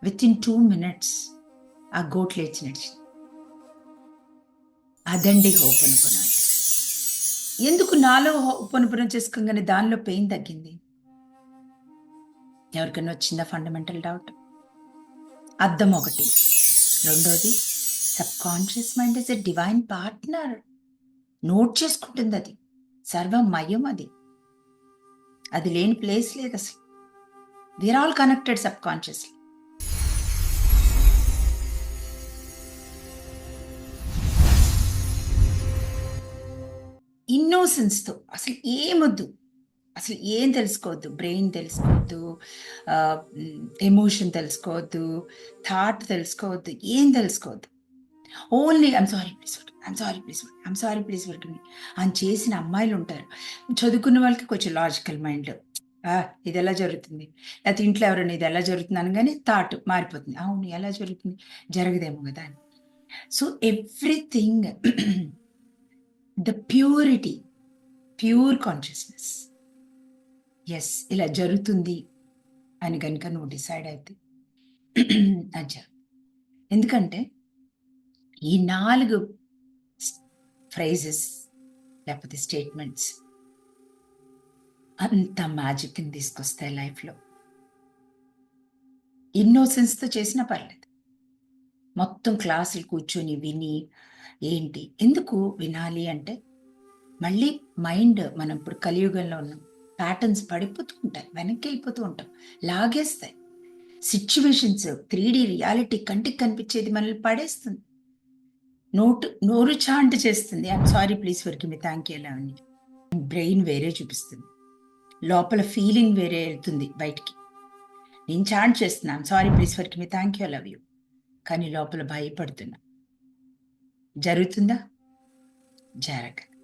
With in 2 minutes ఆ goat లేచి నడిచింది. అదండి హోపనపన అంటే. ఎందుకు నాలో హోపనపన చేసుకోగానే దానిలో పెయిన్ తగ్గింది? ఎవరికైనా వచ్చిందా ఫండమెంటల్ డౌట్? అర్థం ఒకటి. రెండోది, subconscious mind is a divine partner. Note చేసుకుంటుంది అది. సర్వమయం అది. అది లేని ప్లేస్ లేదు అసలు. We are all connected subconsciously. ఇన్నోసెన్స్తో అసలు ఏమొద్దు, అసలు ఏం తెలుసుకోవద్దు. బ్రెయిన్ తెలుసుకోవద్దు, ఎమోషన్ తెలుసుకోవద్దు, థాట్ తెలుసుకోవద్దు, ఏం తెలుసుకోవద్దు. Only I'm sorry please I'm sorry please I'm sorry please work అని చేసిన అమ్మాయిలు ఉంటారు. చదువుకున్న వాళ్ళకి కొంచెం లాజికల్ మైండ్, ఇది ఎలా జరుగుతుంది, లేకపోతే ఇంట్లో ఎవరైనా ఇది ఎలా జరుగుతుంది అనగానే థాట్ మారిపోతుంది. అవును, ఎలా జరుగుతుంది, జరగదేమో కదా అని. So everything the purity, pure consciousness. Yes, ఇలా జరుగుతుంది అని కనుక నువ్వు డిసైడ్ అయితే అది. ఎందుకంటే ఈ 4 ఫ్రేజెస్ లేకపోతే స్టేట్మెంట్స్ అంత మ్యాజిక్ని తీసుకొస్తాయి లైఫ్లో. ఇన్నోసెన్స్తో చేసినా పర్లేదు. మొత్తం క్లాసులు కూర్చొని విని ఏంటి, ఎందుకు వినాలి అంటే మళ్ళీ మైండ్, మనం ఇప్పుడు కలియుగంలో ఉన్నాం, ప్యాటర్న్స్ పడిపోతూ ఉంటాయి, వెనక్కి వెళ్ళిపోతూ ఉంటాం, లాగేస్తాయి. సిచ్యువేషన్స్ 3D రియాలిటీ కంటికి కనిపించేది మనల్ని పడేస్తుంది. నోరు చాంట్ చేస్తుంది, I'm sorry please for give me, thank you ఎలా అని. బ్రెయిన్ వేరే చూపిస్తుంది, లోపల ఫీలింగ్ వేరే వెళ్తుంది బయటికి. నేను చాంట్ చేస్తున్నా, I'm sorry please for give me, thank you love you, కానీ లోపల భయపడుతున్నా. జరుగుతుందా? జరగదు.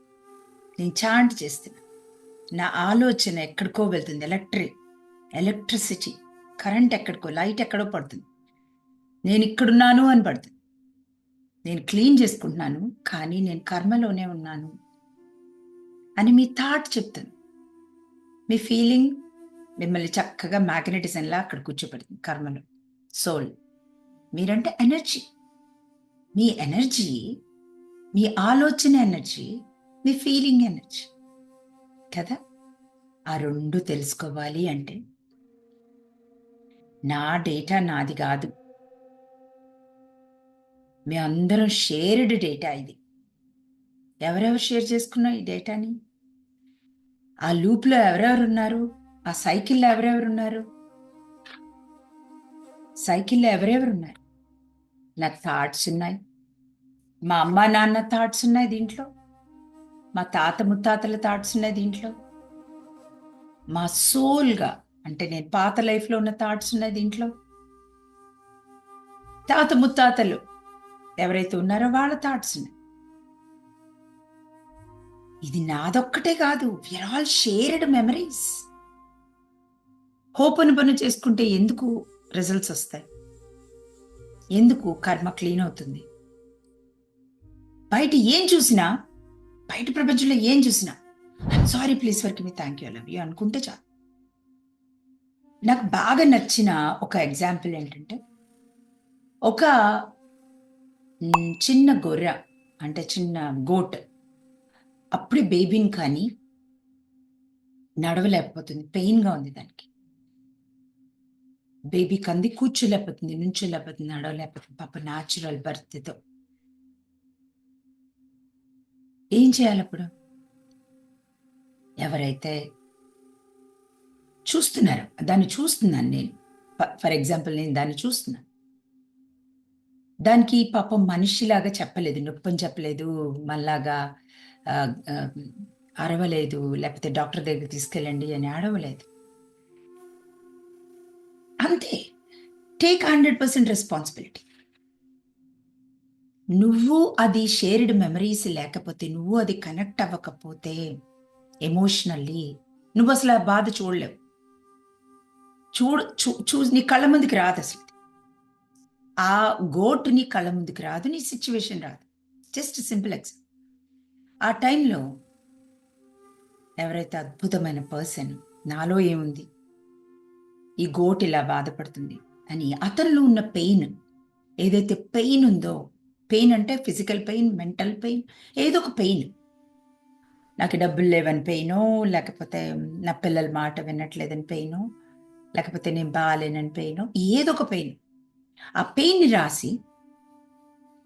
నేను చాంట్ చేస్తున్నా, నా ఆలోచన ఎక్కడికో వెళ్తుంది, ఎలక్ట్రిసిటీ, కరెంట్ ఎక్కడికో, లైట్ ఎక్కడో పడుతుంది, నేను ఇక్కడున్నాను అని పడుతుంది. నేను క్లీన్ చేసుకుంటున్నాను, కానీ నేను కర్మలోనే ఉన్నాను అని మీ థాట్ చెప్తుంది. మీ ఫీలింగ్ మిమ్మల్ని చక్కగా మ్యాగ్నెటిజంలా అక్కడ కూర్చోబెడుతుంది కర్మలో. సోల్, మీరంటే ఎనర్జీ. మీ ఎనర్జీ, మీ ఆలోచన ఎనర్జీ, మీ ఫీలింగ్ ఎనర్జీ కదా. ఆ 2 తెలుసుకోవాలి అంటే నా డేటా నాది కాదు, మీ అందరం షేర్డ్ డేటా ఇది. ఎవరెవరు షేర్ చేసుకున్నా ఈ డేటాని? ఆ లూప్లో ఎవరెవరు ఉన్నారు? ఆ సైకిల్లో ఎవరెవరు ఉన్నారు? సైకిల్లో ఎవరెవరు ఉన్నారు? నాకు థాట్స్ ఉన్నాయి, మా అమ్మ నాన్న థాట్స్ ఉన్నాయి దీంట్లో, మా తాత ముత్తాతల థాట్స్ ఉన్నాయి దీంట్లో, మా సోల్గా అంటే నేను పాత లైఫ్లో ఉన్న థాట్స్ ఉన్నాయి దీంట్లో, తాత ముత్తాతలు ఎవరైతే ఉన్నారో వాళ్ళ థాట్స్ ఉన్నాయి. ఇది నాదొక్కటే కాదు, వీఆర్ ఆల్ షేర్డ్ మెమరీస్. హోపనుపను చేసుకుంటే ఎందుకు రిజల్ట్స్ వస్తాయి? ఎందుకు కర్మ క్లీన్ అవుతుంది? బయట ఏం చూసినా, బయట ప్రపంచంలో ఏం చూసినా I'm sorry please for give me, thank you love you అనుకుంటే చాలు. నాకు బాగా నచ్చిన ఒక ఎగ్జాంపుల్ ఏంటంటే, ఒక చిన్న గొర్రె, అంటే చిన్న గోట్, అప్పుడే బేబీని కానీ నడవలేకపోతుంది, పెయిన్గా ఉంది దానికి. బేబీ కంది కూర్చోలేకపోతుంది, నుంచోలేకపోతుంది, నడవలేకపోతుంది, పాప న్యాచురల్ బర్త్తో. ఏం చేయాలి అప్పుడు? ఎవరైతే చూస్తున్నారు, దాన్ని చూస్తున్నాను నేను, ఫర్ ఎగ్జాంపుల్ నేను దాన్ని చూస్తున్నాను, దానికి పాపం మనిషిలాగా చెప్పలేదు, నొప్పని చెప్పలేదు, మళ్ళాగా అరవలేదు, లేకపోతే డాక్టర్ దగ్గర తీసుకెళ్ళండి అని అడవలేదు. అంతే, టేక్ 100% రెస్పాన్సిబిలిటీ. నువ్వు అది షేర్డ్ మెమరీస్ లేకపోతే, నువ్వు అది కనెక్ట్ అవ్వకపోతే ఎమోషనల్లీ, నువ్వు అసలు ఆ బాధ చూడలేవు. నీ కళ్ళ ముందుకు రాదు అసలు. ఆ గోటు నీ కళ్ళ ముందుకు రాదు, నీ సిచ్యువేషన్ రాదు. Just simple example. ఆ టైంలో ఎవరైతే అద్భుతమైన పర్సన్, నాలో ఏముంది, ఈ గోట్ ఇలా బాధపడుతుంది, అని అతనిలో ఉన్న పెయిన్, ఏదైతే పెయిన్ ఉందో, పెయిన్ అంటే ఫిజికల్ పెయిన్, మెంటల్ పెయిన్, ఏదో ఒక పెయిన్, నాకు డబ్బులు లేవని పెయినో, లేకపోతే నా పిల్లల మాట వినట్లేదని పెయినో, లేకపోతే నేను బాగాలేనని పెయినో, ఏదో ఒక పెయిన్, ఆ పెయిన్ని రాసి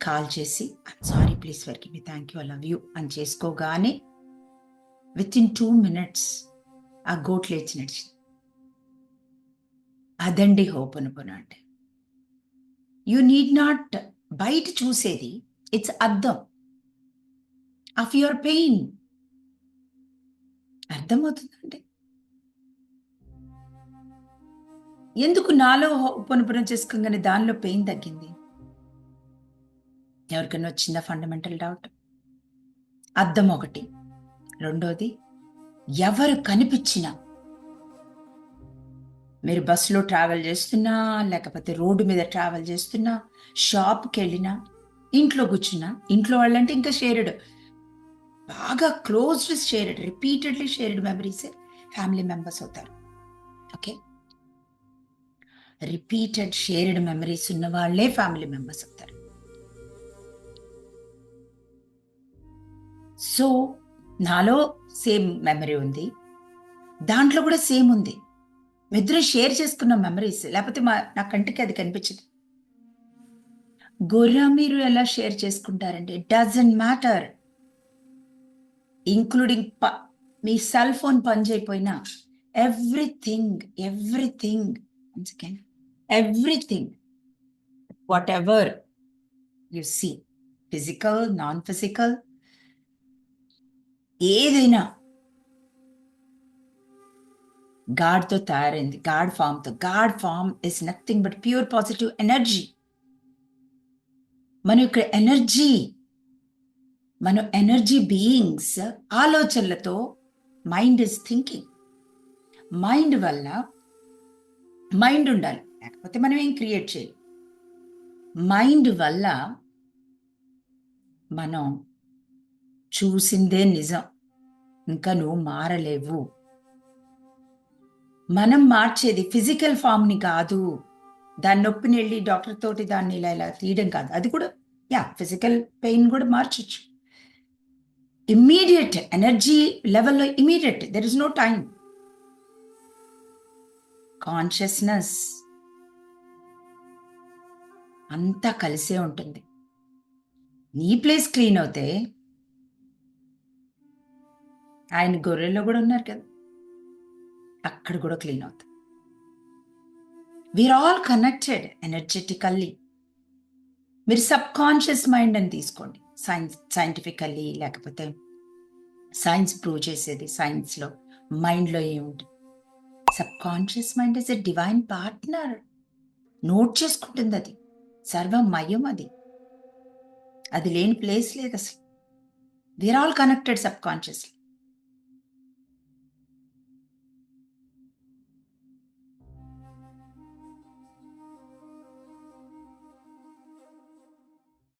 కాల్ చేసి I'm sorry, please forgive me, thank you, I love you అని చేసుకోగానే విత్ ఇన్ 2 minutes ఆ గోట్ లేచి నడిచింది. అదండి హోపనుపన అంటే. యూ నీడ్ నాట్ బయట చూసేది, ఇట్స్ అద్దం ఆఫ్ యువర్ పెయిన్. అర్థమవుతుందండి? ఎందుకు నాలో హోపనుపన చేసుకోగానే దానిలో పెయిన్ తగ్గింది? ఎవరికైనా వచ్చిందా ఫండమెంటల్ డౌట్? అద్దం ఒకటి. రెండోది, ఎవరు కనిపించినా, మీరు బస్సులో ట్రావెల్ చేస్తున్నా, లేకపోతే రోడ్డు మీద ట్రావెల్ చేస్తున్నా, షాప్కి వెళ్ళినా, ఇంట్లో కూర్చున్నా, ఇంట్లో వాళ్ళంటే ఇంకా షేర్డ్, బాగా closed shared, repeatedly shared memories family members అవుతారు. ఓకే, రిపీటెడ్ షేర్డ్ మెమరీస్ ఉన్న వాళ్ళే ఫ్యామిలీ మెంబర్స్ అవుతారు. సో నాలో సేమ్ మెమరీ ఉంది, దాంట్లో కూడా సేమ్ ఉంది. ఇద్దరు షేర్ చేసుకున్న మెమరీస్, లేకపోతే నా కంటికి అది కనిపించదు. గొర్రె మీరు ఎలా షేర్ చేసుకుంటారంటే, ఇట్ డజంట్ మ్యాటర్, ఇంక్లూడింగ్ మీ సెల్ ఫోన్ పని చేయకపోయినా, everything everything everything, whatever you see, physical, non physical, ఏదైనా గాడ్తో తయారైంది, గాడ్ ఫామ్తో. God form is nothing but pure positive energy. మన యొక్క ఎనర్జీ, మన ఎనర్జీ బీయింగ్స్, ఆలోచనలతో. Mind is thinking. మైండ్ వల్ల, మైండ్ ఉండాలి, లేకపోతే మనం ఏం క్రియేట్ చేయాలి. మైండ్ వల్ల మనం చూసిందే నిజం, ఇంకా నువ్వు మారలేవు. మనం మార్చేది ఫిజికల్ ఫామ్ని కాదు. దాని నొప్పిని వెళ్ళి డాక్టర్ తోటి దాన్ని ఇలా ఇలా తీయడం కాదు. అది కూడా ఫిజికల్ పెయిన్ కూడా మార్చొచ్చు. ఇమ్మీడియట్ ఎనర్జీ లెవెల్లో, immediate, there is no time. Consciousness అంతా కలిసే ఉంటుంది. నీ ప్లేస్ క్లీన్ అవుతే, ఆయన గొర్రెల్లో కూడా ఉన్నారు కదా, అక్కడ కూడా క్లీన్ అవుతుంది. We're all connected energetically. మీరు సబ్ కాన్షియస్ మైండ్ అని తీసుకోండి, సైంటిఫికల్లీ, లేకపోతే సైన్స్ ప్రూవ్ చేసేది, సైన్స్లో మైండ్లో ఏముంటుంది. Subconscious mind is a divine partner. Note చేసుకుంటుంది, అది సర్వమయం, అది లేని ప్లేస్ లేదు అసలు. We are all connected sub consciously.